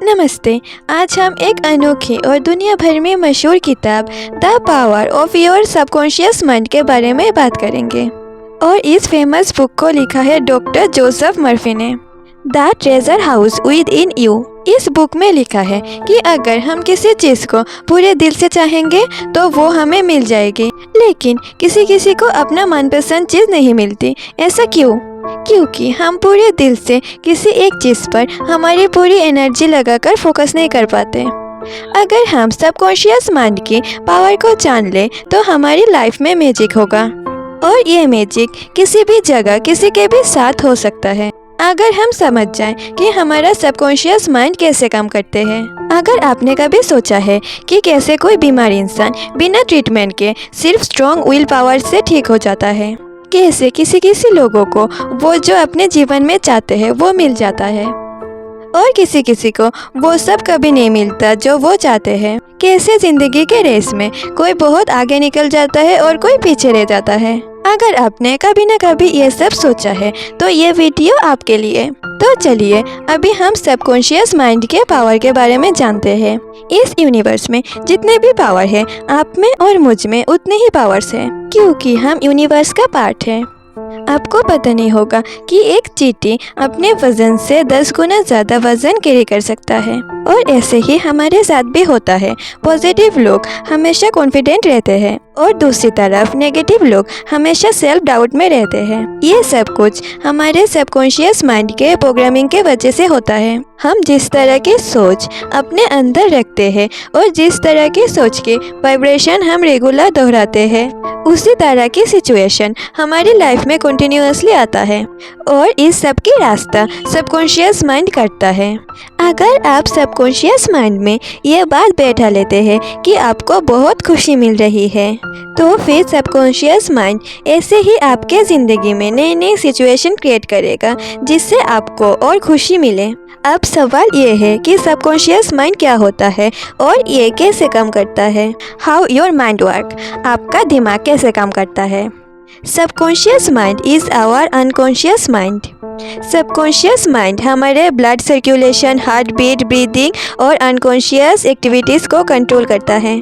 नमस्ते। आज हम एक अनोखी और दुनिया भर में मशहूर किताब the power of your subconscious mind के बारे में बात करेंगे। और इस फेमस बुक को लिखा है डॉक्टर जोसेफ मर्फी ने। The treasure house with in you. इस बुक में लिखा है कि अगर हम किसी चीज़ को पूरे दिल से चाहेंगे तो वो हमें मिल जाएगी, लेकिन किसी किसी को अपना मनपसंद चीज़ नहीं मिलती। ऐसा क्यों? क्योंकि हम पूरे दिल से किसी एक चीज़ पर हमारी पूरी एनर्जी लगाकर फोकस नहीं कर पाते। अगर हम सबकॉन्शियस माइंड की पावर को जान ले तो हमारी लाइफ में मैजिक होगा, और ये मैजिक किसी भी जगह किसी के भी साथ हो सकता है अगर हम समझ जाएं कि हमारा सबकॉन्शियस माइंड कैसे काम करते हैं। अगर आपने कभी सोचा है कि कैसे कोई बीमार इंसान बिना ट्रीटमेंट के सिर्फ स्ट्रॉन्ग विल पावर से ठीक हो जाता है, कैसे किसी किसी लोगों को वो जो अपने जीवन में चाहते हैं वो मिल जाता है, और किसी किसी को वो सब कभी नहीं मिलता जो वो चाहते हैं, कैसे जिंदगी के रेस में कोई बहुत आगे निकल जाता है और कोई पीछे रह जाता है। अगर आपने कभी न कभी ये सब सोचा है तो ये वीडियो आपके लिए। तो चलिए अभी हम सबकॉन्शियस माइंड के पावर के बारे में जानते हैं। इस यूनिवर्स में जितने भी पावर है, आप में और मुझ में उतने ही पावर्स हैं, क्योंकि हम यूनिवर्स का पार्ट है। आपको पता नहीं होगा कि एक चींटी अपने वजन से 10 गुना ज़्यादा वजन कैरी कर सकता है, और ऐसे ही हमारे साथ भी होता है। पॉजिटिव लोग हमेशा कॉन्फिडेंट रहते हैं और दूसरी तरफ नेगेटिव लोग हमेशा सेल्फ डाउट में रहते हैं। ये सब कुछ हमारे सबकॉन्शियस माइंड के प्रोग्रामिंग के वजह से होता है। हम जिस तरह की सोच अपने अंदर रखते हैं और जिस तरह की सोच के वाइब्रेशन हम रेगुलर दोहराते हैं, उसी तरह की सिचुएशन हमारी लाइफ में कंटिन्यूअसली आता है, और इस सब की रास्ता सबकॉन्शियस माइंड करता है। अगर आप सबकॉन्शियस माइंड में ये बात बैठा लेते हैं कि आपको बहुत खुशी मिल रही है, तो फिर सबकॉन्शियस माइंड ऐसे ही आपके ज़िंदगी में नई नई सिचुएशन क्रिएट करेगा जिससे आपको और खुशी मिले। अब सवाल ये है कि सबकॉन्शियस माइंड क्या होता है और ये कैसे काम करता है। How your mind work. आपका दिमाग कैसे काम करता है। Subconscious mind is our unconscious mind. Subconscious mind हमारे blood circulation, heart beat, breathing और अनकॉन्शियस एक्टिविटीज़ को कंट्रोल करता है।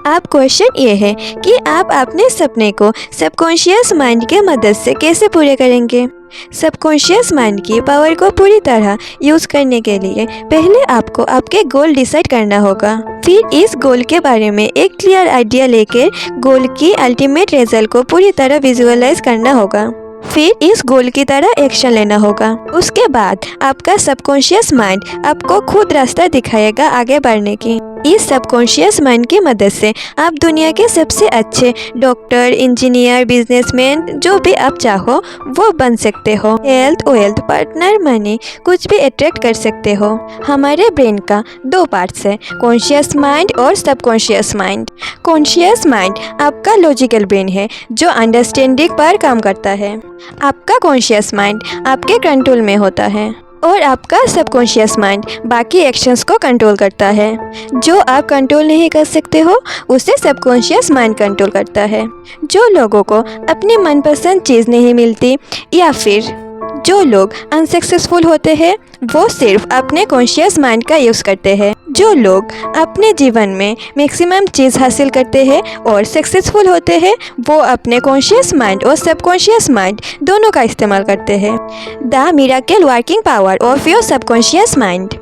अब क्वेश्चन ये है कि आप अपने सपने को सबकॉन्शियस माइंड के मदद से कैसे पूरे करेंगे। सबकॉन्शियस माइंड की पावर को पूरी तरह यूज़ करने के लिए पहले आपको आपके गोल डिसाइड करना होगा। फिर इस गोल के बारे में एक क्लियर आइडिया लेकर गोल की अल्टीमेट रिजल्ट को पूरी तरह विजुअलाइज करना होगा। फिर इस गोल की तरह एक्शन लेना होगा। उसके बाद आपका सबकॉन्शियस माइंड आपको खुद रास्ता दिखाएगा आगे बढ़ने की। इस सबकॉन्शियस माइंड की मदद से आप दुनिया के सबसे अच्छे डॉक्टर, इंजीनियर, बिजनेसमैन जो भी आप चाहो वो बन सकते हो। हेल्थ, वेल्थ, पार्टनर, मनी कुछ भी अट्रैक्ट कर सकते हो। हमारे ब्रेन का 2 पार्ट्स है, कॉन्शियस माइंड और सबकॉन्शियस माइंड। कॉन्शियस माइंड आपका लॉजिकल ब्रेन है जो अंडरस्टैंडिंग पर काम करता है। आपका कॉन्शियस माइंड आपके कंट्रोल में होता है, और आपका सबकॉन्शियस माइंड बाकी एक्शंस को कंट्रोल करता है। जो आप कंट्रोल नहीं कर सकते हो उसे सबकॉन्शियस माइंड कंट्रोल करता है। जो लोगों को अपनी मनपसंद चीज़ नहीं मिलती, या फिर जो लोग अनसक्सेसफुल होते हैं, वो सिर्फ अपने कॉन्शियस माइंड का यूज़ करते हैं। जो लोग अपने जीवन में मैक्सिमम चीज़ हासिल करते हैं और सक्सेसफुल होते हैं, वो अपने कॉन्शियस माइंड और सबकॉन्शियस माइंड दोनों का इस्तेमाल करते हैं। The miracle working power of your subconscious mind.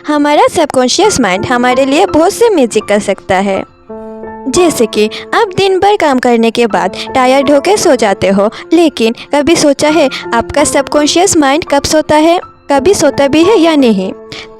हमारा सबकॉन्शियस माइंड हमारे लिए बहुत से मैजिक कर सकता है। जैसे कि आप दिन भर काम करने के बाद टायर्ड होकर सो जाते हो, लेकिन कभी सोचा है आपका सबकॉन्शियस माइंड कब सोता है, कभी सोता भी है या नहीं?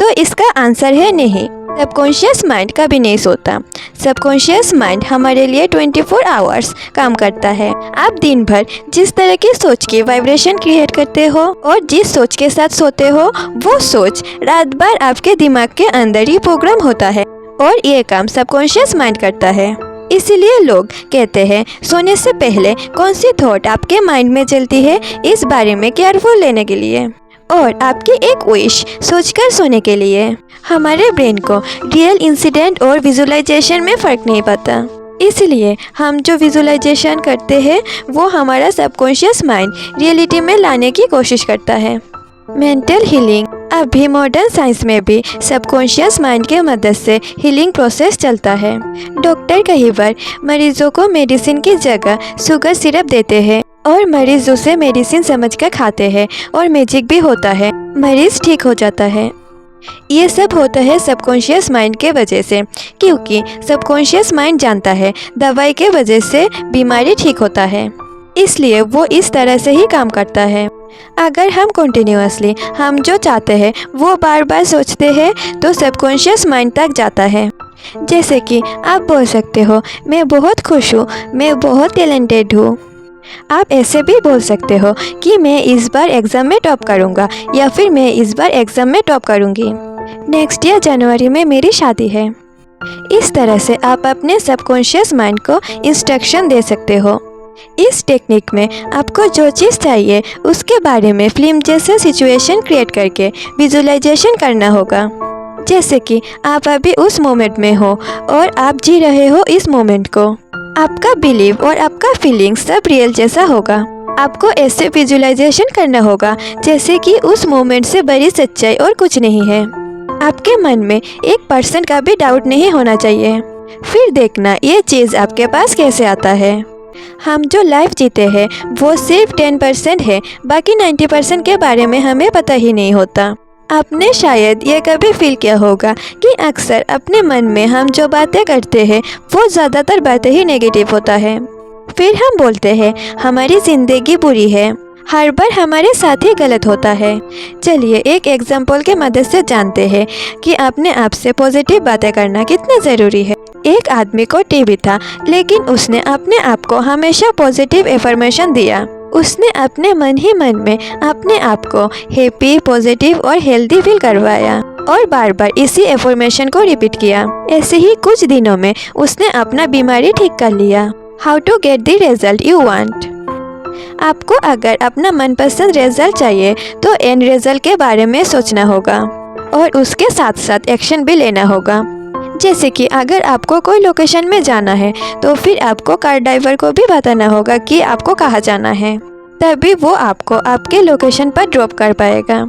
तो इसका आंसर है नहीं। सबकॉन्शियस माइंड कभी नहीं सोता। सबकॉन्शियस माइंड हमारे लिए 24 आवर्स काम करता है। आप दिन भर जिस तरह की सोच की वाइब्रेशन क्रिएट करते हो और जिस सोच के साथ सोते हो, वो सोच रात भर आपके दिमाग के अंदर ही प्रोग्राम होता है, और ये काम सबकॉन्शियस माइंड करता है। इसीलिए लोग कहते हैं सोने से पहले कौन सी थॉट आपके माइंड में चलती है इस बारे में केयरफुल लेने के लिए, और आपकी एक विश सोचकर सोने के लिए। हमारे ब्रेन को रियल इंसिडेंट और विजुअलाइजेशन में फ़र्क नहीं पता, इसलिए हम जो विजुअलाइजेशन करते हैं वो हमारा सबकॉन्शियस माइंड रियलिटी में लाने की कोशिश करता है। Mental healing. अब भी मॉडर्न साइंस में भी सबकॉन्शियस माइंड के मदद से हीलिंग प्रोसेस चलता है। डॉक्टर कई बार मरीजों को मेडिसिन की जगह शुगर सिरप देते हैं और मरीज उसे मेडिसिन समझकर खाते हैं और मैजिक भी होता है, मरीज ठीक हो जाता है। ये सब होता है सबकॉन्शियस माइंड के वजह से, क्योंकि सबकॉन्शियस माइंड जानता है दवाई के वजह से बीमारी ठीक होता है, इसलिए वो इस तरह से ही काम करता है। अगर हम कंटिन्यूअसली हम जो चाहते हैं वो बार बार सोचते हैं तो सबकॉन्शियस माइंड तक जाता है। जैसे कि आप बोल सकते हो, मैं बहुत खुश हूँ, मैं बहुत टैलेंटेड हूँ। आप ऐसे भी बोल सकते हो कि मैं इस बार एग्ज़ाम में टॉप करूँगा, या फिर मैं इस बार एग्ज़ाम में टॉप करूँगी। नेक्स्ट ईयर जनवरी में मेरी शादी है। इस तरह से आप अपने सबकॉन्शियस माइंड को इंस्ट्रक्शन दे सकते हो। इस टेक्निक में आपको जो चीज़ चाहिए उसके बारे में फिल्म जैसा सिचुएशन क्रिएट करके विजुअलाइजेशन करना होगा। जैसे कि आप अभी उस मोमेंट में हो और आप जी रहे हो इस मोमेंट को। आपका बिलीव और आपका फीलिंग सब रियल जैसा होगा। आपको ऐसे विजुअलाइजेशन करना होगा जैसे कि उस मोमेंट से बड़ी सच्चाई और कुछ नहीं है। आपके मन में 1% का भी डाउट नहीं होना चाहिए। फिर देखना ये चीज़ आपके पास कैसे आता है। हम जो लाइफ जीते हैं वो सिर्फ 10% है, बाकी 90% के बारे में हमें पता ही नहीं होता। आपने शायद ये कभी फील किया होगा कि अक्सर अपने मन में हम जो बातें करते हैं वो ज़्यादातर बातें ही नेगेटिव होता है। फिर हम बोलते हैं हमारी ज़िंदगी बुरी है, हर बार हमारे साथ ही गलत होता है। चलिए एक एग्जाम्पल के मदद से जानते हैं कि अपने आप से पॉजिटिव बातें करना कितना ज़रूरी है। एक आदमी को टीबी था, लेकिन उसने अपने आप को हमेशा पॉजिटिव एफर्मेशन दिया। उसने अपने मन ही मन में अपने आप को हैप्पी, पॉजिटिव और हेल्दी फील करवाया और बार बार इसी एफर्मेशन को रिपीट किया। ऐसे ही कुछ दिनों में उसने अपना बीमारी ठीक कर लिया। How to get the result you want. आपको अगर अपना मनपसंद रिजल्ट चाहिए तो एंड रिजल्ट के बारे में सोचना होगा और उसके साथ साथ एक्शन भी लेना होगा। जैसे कि अगर आपको कोई लोकेशन में जाना है तो फिर आपको कार ड्राइवर को भी बताना होगा कि आपको कहाँ जाना है, तभी वो आपको आपके लोकेशन पर ड्रॉप कर पाएगा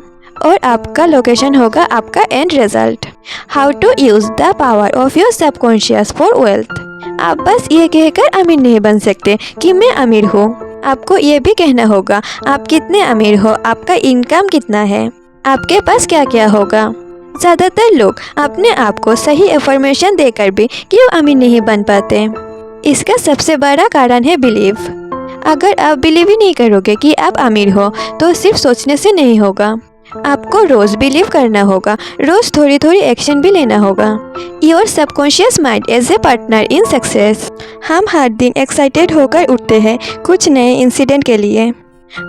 और आपका लोकेशन होगा आपका end result. How to use the power of your subconscious for wealth. आप बस ये कहकर अमीर नहीं बन सकते कि मैं अमीर हूँ। आपको ये भी कहना होगा आप कितने अमीर हो, आपका इनकम कितना है, आपके पास क्या क्या होगा। ज़्यादातर लोग अपने आप को सही एफर्मेशन देकर भी क्यों अमीर नहीं बन पाते? इसका सबसे बड़ा कारण है बिलीव। अगर आप बिलीव ही नहीं करोगे कि आप अमीर हो तो सिर्फ सोचने से नहीं होगा। आपको रोज़ बिलीव करना होगा, रोज़ थोड़ी थोड़ी एक्शन भी लेना होगा। Your subconscious mind as a partner in success. हम हर दिन एक्साइटेड होकर उठते हैं कुछ नए इंसिडेंट के लिए,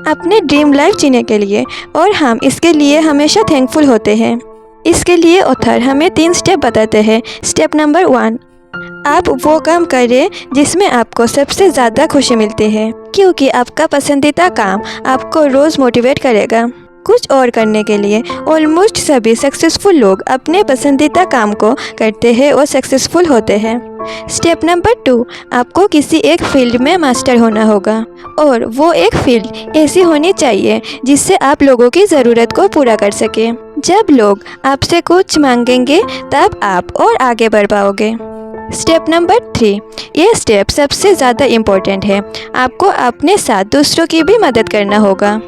अपने ड्रीम लाइफ जीने के लिए, और हम इसके लिए हमेशा थैंकफुल होते हैं। इसके लिए ऑथर हमें 3 स्टेप बताते हैं। स्टेप नंबर 1, आप वो काम करें जिसमें आपको सबसे ज़्यादा खुशी मिलती है, क्योंकि आपका पसंदीदा काम आपको रोज़ मोटिवेट करेगा कुछ और करने के लिए। ऑलमोस्ट सभी सक्सेसफुल लोग अपने पसंदीदा काम को करते हैं और सक्सेसफुल होते हैं। स्टेप नंबर 2, आपको किसी एक फील्ड में मास्टर होना होगा, और वो एक फील्ड ऐसी होनी चाहिए जिससे आप लोगों की ज़रूरत को पूरा कर सके। जब लोग आपसे कुछ मांगेंगे तब आप और आगे बढ़ पाओगे। स्टेप नंबर 3, ये स्टेप सबसे ज़्यादा इम्पोर्टेंट है। आपको अपने साथ दूसरों की भी मदद करना होगा,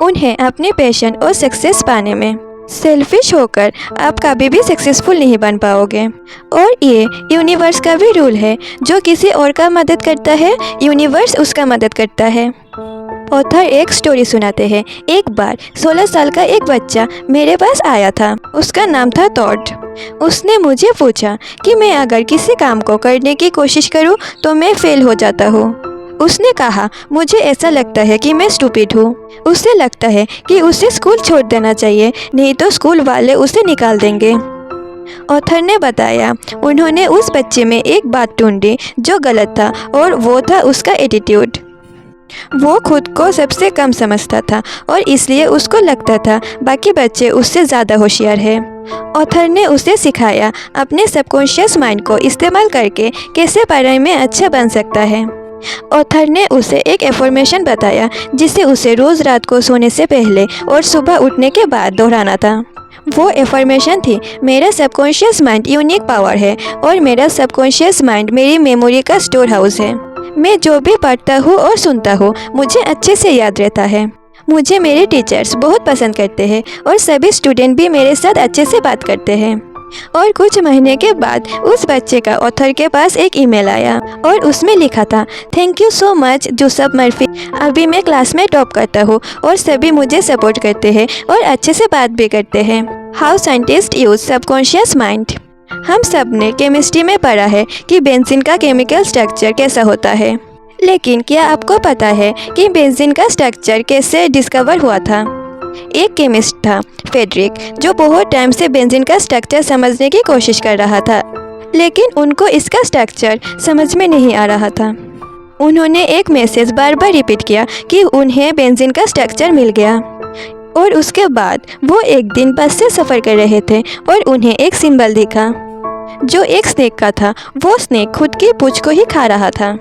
उन्हें अपने पैशन और सक्सेस पाने में। सेल्फिश होकर आप कभी भी सक्सेसफुल नहीं बन पाओगे। और ये यूनिवर्स का भी रूल है, जो किसी और का मदद करता है यूनिवर्स उसका मदद करता है। ऑथर एक स्टोरी सुनाते हैं। एक बार 16 साल का एक बच्चा मेरे पास आया था। उसका नाम था टॉड। उसने मुझे पूछा कि मैं अगर किसी काम को करने की कोशिश करूं तो मैं फेल हो जाता हूं। उसने कहा, मुझे ऐसा लगता है कि मैं स्टूपिड हूँ। उसे लगता है कि उसे स्कूल छोड़ देना चाहिए, नहीं तो स्कूल वाले उसे निकाल देंगे। ऑथर ने बताया, उन्होंने उस बच्चे में एक बात ढूंढी जो गलत था, और वो था उसका एटीट्यूड। वो खुद को सबसे कम समझता था और इसलिए उसको लगता था बाकी बच्चे उससे ज़्यादा होशियार है। ऑथर ने उसे सिखाया अपने सबकॉन्शियस माइंड को इस्तेमाल करके कैसे पढ़ाई में अच्छा बन सकता है। ऑथर ने उसे एक एफर्मेशन बताया जिसे उसे रोज़ रात को सोने से पहले और सुबह उठने के बाद दोहराना था। वो एफर्मेशन थी, मेरा सबकॉन्शियस माइंड यूनिक पावर है और मेरा सबकॉन्शियस माइंड मेरी मेमोरी का स्टोर हाउस है। मैं जो भी पढ़ता हूँ और सुनता हूँ मुझे अच्छे से याद रहता है। मुझे मेरे टीचर्स बहुत पसंद करते हैं और सभी स्टूडेंट भी मेरे साथ अच्छे से बात करते हैं। और कुछ महीने के बाद उस बच्चे का ऑथर के पास एक ईमेल आया और उसमें लिखा था, thank you so much Joseph Murphy. अभी मैं क्लास में टॉप करता हूँ और सभी मुझे सपोर्ट करते हैं और अच्छे से बात भी करते हैं। How scientist use subconscious mind. हम सब ने केमिस्ट्री में पढ़ा है कि बेंजीन का केमिकल स्ट्रक्चर कैसा होता है, लेकिन क्या आपको पता है कि बेंजीन का स्ट्रक्चर कैसे डिस्कवर हुआ था? एक केमिस्ट था फेडरिक, जो बहुत टाइम से बेंजीन का स्ट्रक्चर समझने की कोशिश कर रहा था, लेकिन उनको इसका स्ट्रक्चर समझ में नहीं आ रहा था। उन्होंने एक मैसेज बार बार रिपीट किया कि उन्हें बेंजीन का स्ट्रक्चर मिल गया। और उसके बाद वो एक दिन बस से सफ़र कर रहे थे और उन्हें एक सिंबल दिखा जो एक स्नेक का था। वो स्नेक खुद की पूंछ को ही खा रहा था।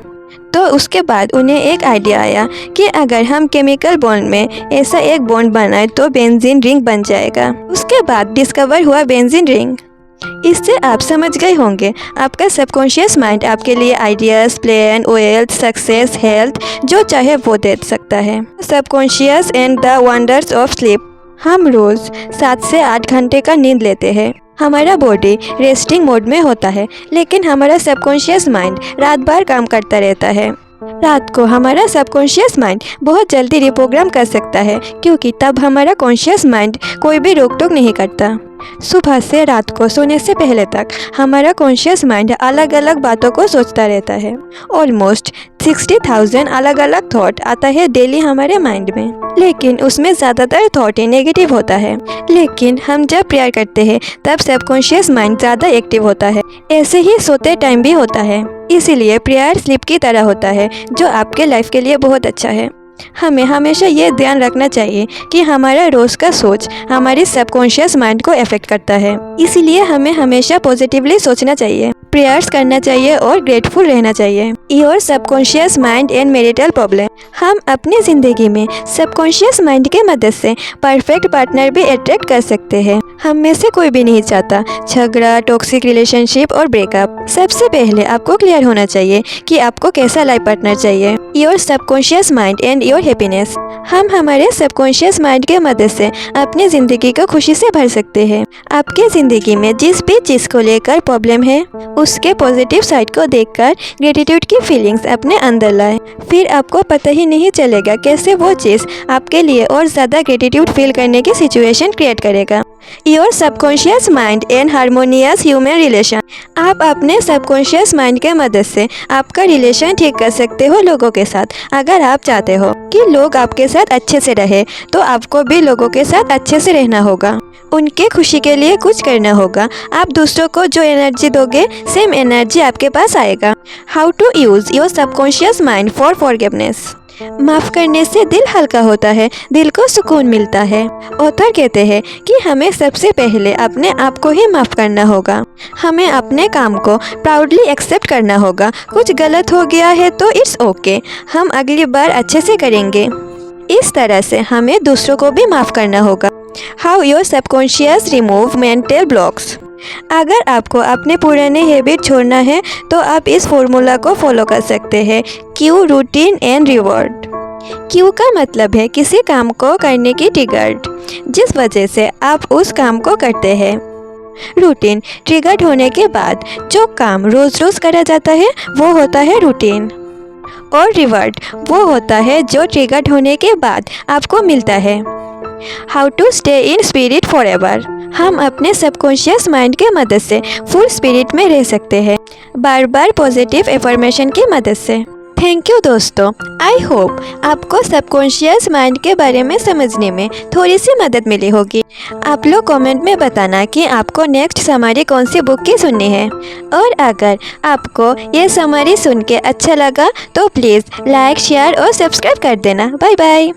तो उसके बाद उन्हें एक आइडिया आया कि अगर हम केमिकल बॉन्ड में ऐसा एक बॉन्ड बनाए तो बेंजीन रिंग बन जाएगा। उसके बाद डिस्कवर हुआ बेंजीन रिंग। इससे आप समझ गए होंगे, आपका सबकॉन्शियस माइंड आपके लिए ideas, plan, wealth, success, health जो चाहे वो दे सकता है। Subconscious and the wonders of sleep. हम रोज़ 7 से 8 घंटे का नींद लेते हैं। हमारा बॉडी रेस्टिंग मोड में होता है, लेकिन हमारा सबकॉन्शियस माइंड रात भर काम करता रहता है। रात को हमारा सबकॉन्शियस माइंड बहुत जल्दी रिप्रोग्राम कर सकता है, क्योंकि तब हमारा कॉन्शियस माइंड कोई भी रोक टोक नहीं करता। सुबह से रात को सोने से पहले तक हमारा कॉन्शियस माइंड अलग अलग बातों को सोचता रहता है। ऑलमोस्ट 60,000 अलग अलग थॉट आता है डेली हमारे माइंड में, लेकिन उसमें ज़्यादातर थॉट ही नेगेटिव होता है। लेकिन हम जब प्रेयर करते हैं तब सबकॉन्शियस माइंड ज़्यादा एक्टिव होता है। ऐसे ही सोते टाइम भी होता है। इसीलिए प्रेयर स्लीप की तरह होता है, जो आपके लाइफ के लिए बहुत अच्छा है। हमें हमेशा ये ध्यान रखना चाहिए कि हमारा रोज़ का सोच हमारी सबकॉन्शियस माइंड को अफेक्ट करता है। इसीलिए हमें हमेशा पॉजिटिवली सोचना चाहिए, प्रेयर्स करना चाहिए और ग्रेटफुल रहना चाहिए। Your subconscious mind and marital problem. हम अपनी ज़िंदगी में सबकॉन्शियस माइंड के मदद से परफेक्ट पार्टनर भी अट्रैक्ट कर सकते हैं। हम में से कोई भी नहीं चाहता झगड़ा, टॉक्सिक रिलेशनशिप और ब्रेकअप। सबसे पहले आपको क्लियर होना चाहिए कि आपको कैसा लाइफ पार्टनर चाहिए। Your subconscious mind and your happiness. हम हमारे सबकॉन्शियस माइंड के मदद से अपनी ज़िंदगी को खुशी से भर सकते हैं। आपकी ज़िंदगी में जिस भी चीज़ को लेकर प्रॉब्लम है, उसके पॉजिटिव साइड को देखकर ग्रेटिट्यूड की फीलिंग्स अपने अंदर लाएं। फिर आपको पता ही नहीं चलेगा कैसे वो चीज़ आपके लिए और ज़्यादा ग्रेटिट्यूड फील करने की सिचुएशन क्रिएट करेगा। Your subconscious mind and harmonious human relation. आप अपने सबकॉन्शियस माइंड के मदद से आपका रिलेशन ठीक कर सकते हो लोगों के साथ। अगर आप चाहते हो कि लोग आपके साथ अच्छे से रहे, तो आपको भी लोगों के साथ अच्छे से रहना होगा। उनके खुशी के लिए कुछ करना होगा। आप दूसरों को जो एनर्जी दोगे, सेम एनर्जी आपके पास आएगा। How to use your subconscious mind for forgiveness. माफ़ करने से दिल हल्का होता है, दिल को सुकून मिलता है। ऑथर कहते हैं कि हमें सबसे पहले अपने आप को ही माफ़ करना होगा। हमें अपने काम को प्राउडली एक्सेप्ट करना होगा। कुछ गलत हो गया है तो इट्स ओके, हम अगली बार अच्छे से करेंगे। इस तरह से हमें दूसरों को भी माफ़ करना होगा। How your subconscious remove mental blocks. अगर आपको अपने पुराने हैबिट छोड़ना है तो आप इस फॉर्मूला को फॉलो कर सकते हैं। Q, routine and reward. Q का मतलब है किसी काम को करने की ट्रिगर, जिस वजह से आप उस काम को करते हैं। रूटीन, ट्रिगर्ड होने के बाद जो काम रोज़ रोज़ करा जाता है वो होता है रूटीन। और रिवॉर्ड वो होता है जो ट्रिगर्ड होने के बाद आपको मिलता है। How to stay in spirit forever. हम अपने सबकॉन्शियस माइंड के मदद से फुल स्पिरिट में रह सकते हैं, बार बार पॉजिटिव एफर्मेशन की मदद से। थैंक यू दोस्तों। आई होप आपको सबकॉन्शियस माइंड के बारे में समझने में थोड़ी सी मदद मिली होगी। आप लोग कमेंट में बताना कि आपको नेक्स्ट समरी कौन सी बुक की सुननी है। और अगर आपको ये समरी सुन के अच्छा लगा तो प्लीज़ लाइक, शेयर और सब्सक्राइब कर देना। Bye bye.